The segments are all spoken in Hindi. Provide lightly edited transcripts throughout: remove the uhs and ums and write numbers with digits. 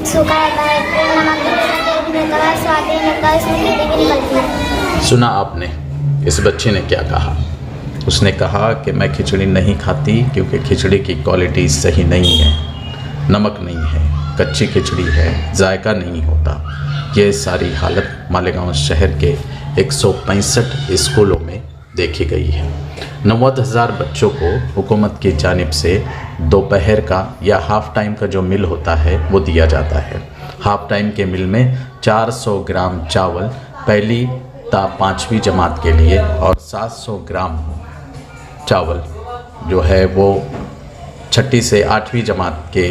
सूखा रहता है, नमक भी रहता है, तेल भी रहता है, स्वाद भी नहीं लगता है, इसमें कीड़े भी निकलती है। सुना आपने इस बच्चे ने क्या कहा। उसने कहा कि मैं खिचड़ी नहीं खाती क्योंकि खिचड़ी की क्वालिटी सही नहीं है, नमक नहीं है, कच्ची खिचड़ी है, जायका नहीं होता। ये सारी हालत मालेगांव शहर के 165 स्कूलों में देखी गई है। 90,000 बच्चों को हुकूमत की जानिब से दोपहर का या हाफ़ टाइम का जो मिल होता है वो दिया जाता है। हाफ़ टाइम के मिल में 400 ग्राम चावल पहली ता 5वीं जमात के लिए और 700 ग्राम चावल जो है वो 6ठी से 8वीं जमात के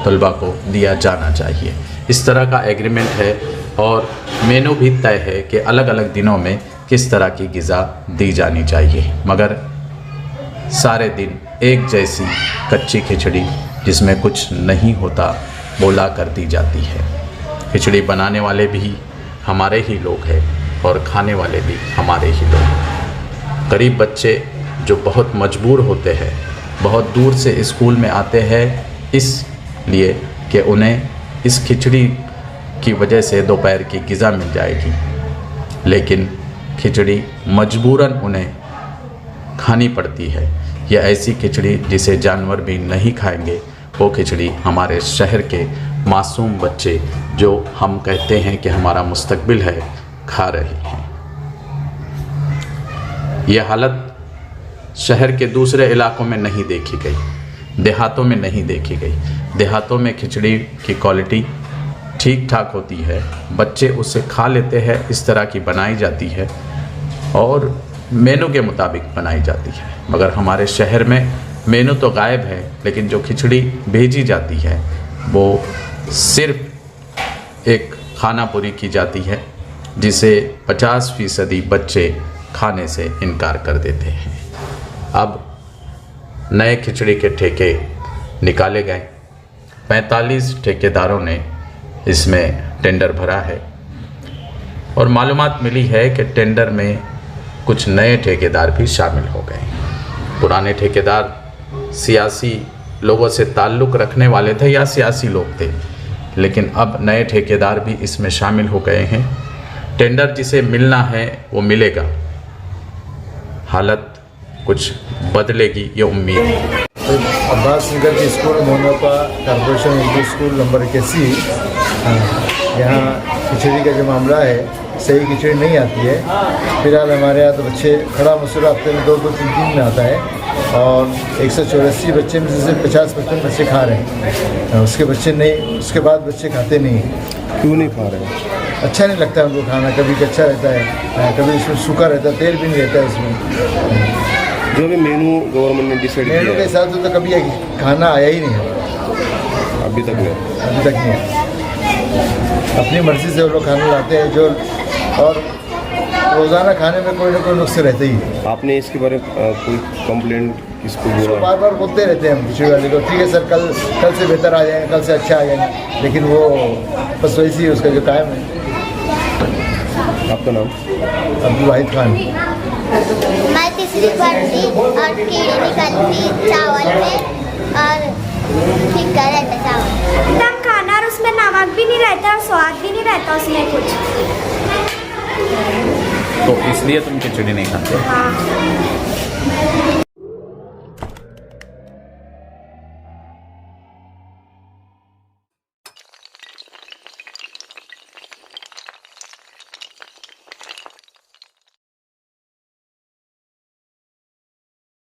तलबा को दिया जाना चाहिए। इस तरह का एग्रीमेंट है और मेनू भी तय है कि अलग अलग दिनों में किस तरह की ग़िज़ा दी जानी चाहिए, मगर सारे दिन एक जैसी कच्ची खिचड़ी जिसमें कुछ नहीं होता बोला कर दी जाती है। खिचड़ी बनाने वाले भी हमारे ही लोग हैं और खाने वाले भी हमारे ही लोग हैं। गरीब बच्चे जो बहुत मजबूर होते हैं, बहुत दूर से स्कूल में आते हैं इसलिए कि उन्हें इस खिचड़ी की वजह से दोपहर की ग़िज़ा मिल जाएगी, लेकिन खिचड़ी मजबूरन उन्हें खानी पड़ती है। यह ऐसी खिचड़ी जिसे जानवर भी नहीं खाएंगे, वो खिचड़ी हमारे शहर के मासूम बच्चे जो हम कहते हैं कि हमारा मुस्तकबिल है, खा रहे हैं। यह हालत शहर के दूसरे इलाकों में नहीं देखी गई, देहातों में नहीं देखी गई। देहातों में खिचड़ी की क्वालिटी ठीक ठाक होती है, बच्चे उसे खा लेते हैं, इस तरह की बनाई जाती है और मेनू के मुताबिक बनाई जाती है। मगर हमारे शहर में मेनू तो गायब है, लेकिन जो खिचड़ी भेजी जाती है वो सिर्फ एक खाना पूरी की जाती है जिसे 50% बच्चे खाने से इनकार कर देते हैं। अब नए खिचड़ी के ठेके निकाले गए, 45 ठेकेदारों ने इसमें टेंडर भरा है और मालूमात मिली है कि टेंडर में कुछ नए ठेकेदार भी शामिल हो गए। पुराने ठेकेदार सियासी लोगों से ताल्लुक़ रखने वाले थे या सियासी लोग थे, लेकिन अब नए ठेकेदार भी इसमें शामिल हो गए हैं। टेंडर जिसे मिलना है वो मिलेगा, हालत कुछ बदलेगी ये उम्मीद है। अब्बास नगर के स्कूल मोनोपा कॉर्पोरेशन इंग्लिश स्कूल नंबर 81, यहाँ खिचड़ी का जो मामला है, सही खिचड़ी नहीं आती है। फिलहाल हमारे यहाँ तो बच्चे खड़ा मसूरा हफ्ते में 2-2, 3-3 में आता है और 184 बच्चे में से 50-55 बच्चे खा रहे हैं। उसके बच्चे नहीं, उसके बाद बच्चे खाते नहीं हैं। क्यों नहीं खा रहे हैं? अच्छा नहीं लगता उनको खाना, कभी कच्चा रहता है, कभी इसमें सूखा रहता है, तेल भी नहीं रहता है इसमें। जो भी मेनू गवर्नमेंट ने डिसाइड किया मेनू के हिसाब से तो कभी खाना आया ही नहीं है, अभी तक नहीं। अपनी मर्ज़ी से वो लोग खाना लाते हैं जो, और रोज़ाना खाने में कोई ना कोई नुस्खे रहते ही है। आपने इसके बारे में कोई कंप्लेंट किसको बोला? बार बार बोलते रहते हैं हम खिचड़ी वाले को, ठीक है सर कल से बेहतर आ जाएंगे, कल से अच्छा आ जाएंगे, लेकिन वो बस वैसी उसका जो कायम है। आपका नाम? अब्दुल वाहिद खान। मैं तीसरी पढ़ती और कीड़े निकलती चावल में और फीका रहता चावल, एकदम खाना, और उसमें नमक भी नहीं रहता और स्वाद भी नहीं रहता उसमें कुछ। तो इसलिए तुम खिचड़ी नहीं खाते? हाँ।